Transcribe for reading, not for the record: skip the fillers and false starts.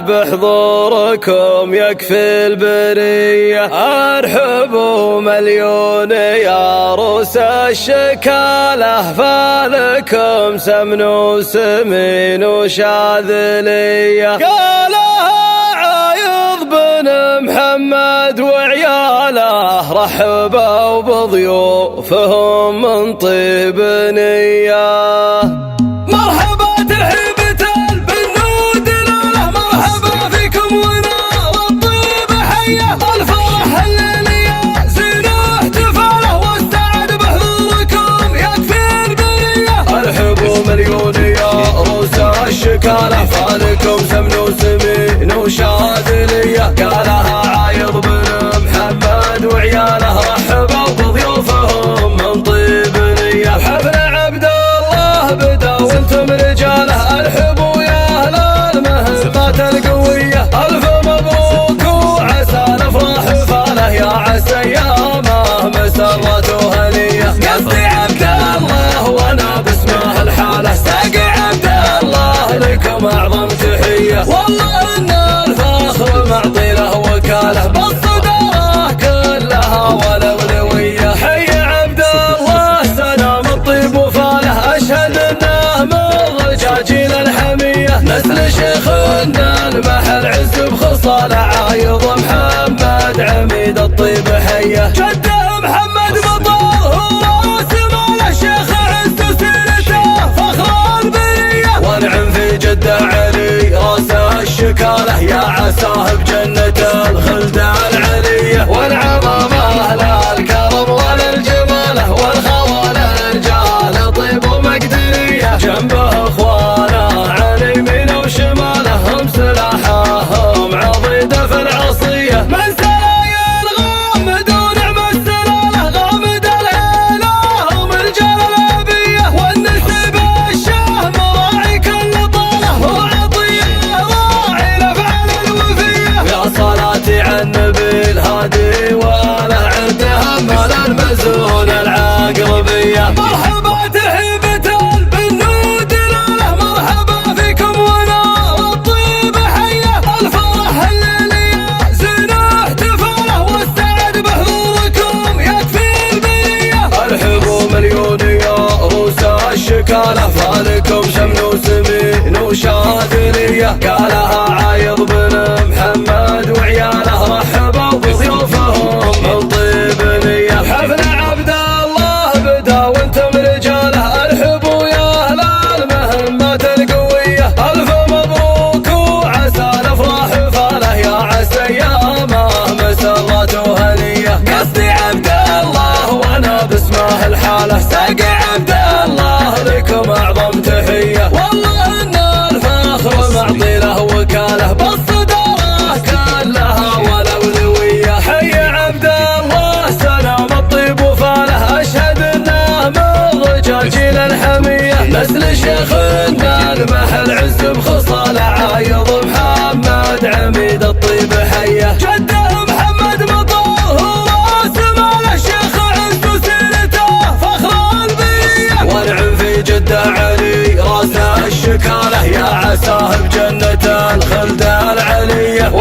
بعد بحضوركم يكفي البرية. ارحبوا مليون يا روس الشكالة، فالكم سمن وسمين وشاذلية. قالها عايض بن محمد وعياله، رحبوا بضيوفهم من طيب نية. مرحبا ترحيبة البنود لاله، مرحبا فيكم ونار الطيب حية. الفرح الليلية زين احتفاله، والسعد بحضوركم يكفي البرية. ارحبوا مليون يا روس الشكالة، فالكم سمن وسمين وشاذلية. قالها عايض بن محمد وعياله، رحبوا بضيوفهم من طيب نية. حفل عبد الله بدا وانتم رجاله، ارحبوا يا اهل المهمات القوية. الف مبروك وعسى الافراح فاله، يا عسى ايامه مسرات وهنية. قصدي عبد الله وانا باسمه الحالة، ساقي عبد الله لكم اعظم تحية. والله ان الفخر معطي له وكالة، بالصدارة كلها والاولوية. حي عبد الله سلام الطيب وفاله، اشهد انه من رجاجيل الحمية. نسل شيخنا المحل عز بخصاله، عايض محمد عميد الطيب حيه. جده محمد مطر هو اسمه، الشيخ عز سيرته فخر البرية. ونعم في جده علي راس الشكالة، يا عساه بجنة الخلد العلية. والعظام اهل الكرم والجماله، والخوال رجال طيب ومقدرية. جنبه اخوانه عن يمينه وشماله، هم سلاحهم عضيده في العصية. من سرايا الغامد ونعم السلالة، غامد الهيلة هم رجال الابية. والنسب الشهم راعي كل طاله، وعطيه راعي لفعل الوفية. يا صلاتي على النبي الهادي واله، عنده مال المزون العقربية. مرحبا ترحيبة البنود لاله، مرحبا فيكم ونار الطيب حية. الفرح الليلية زين احتفاله، والسعد بحضوركم يكفي البرية. ارحبوا مليون يا روس الشكالة، فالكم سمن وسمين وشاذلية. قالها عايض بن محمد وعياله، رحبوا بضيوفهم من طيب نية. حفل عبد الله بدا وانتم رجاله، ارحبوا يا اهل المهمات القوية. الف مبروك وعسى الافراح فاله، يا عسى ايامه مسرات وهنية. قصدي عبد الله وانا باسمه الحالة، ساقي عبد الله لكم اعظم تحية. والله ان الفخر معطي له وكالة، بالصدارة كلها والاولوية. حي عبد الله سلام الطيب وفاله، اشهد انه من رجاجيل الحمية. نسل شيخنا المحل عز بخصاله، عايض محمد عميد الطيب حيه. جده محمد مطر هو اسمه، الشيخ عز سيرته فخر البرية. ونعم في جده علي راس الشكالة، يا عساه بجنة الخلد العلية.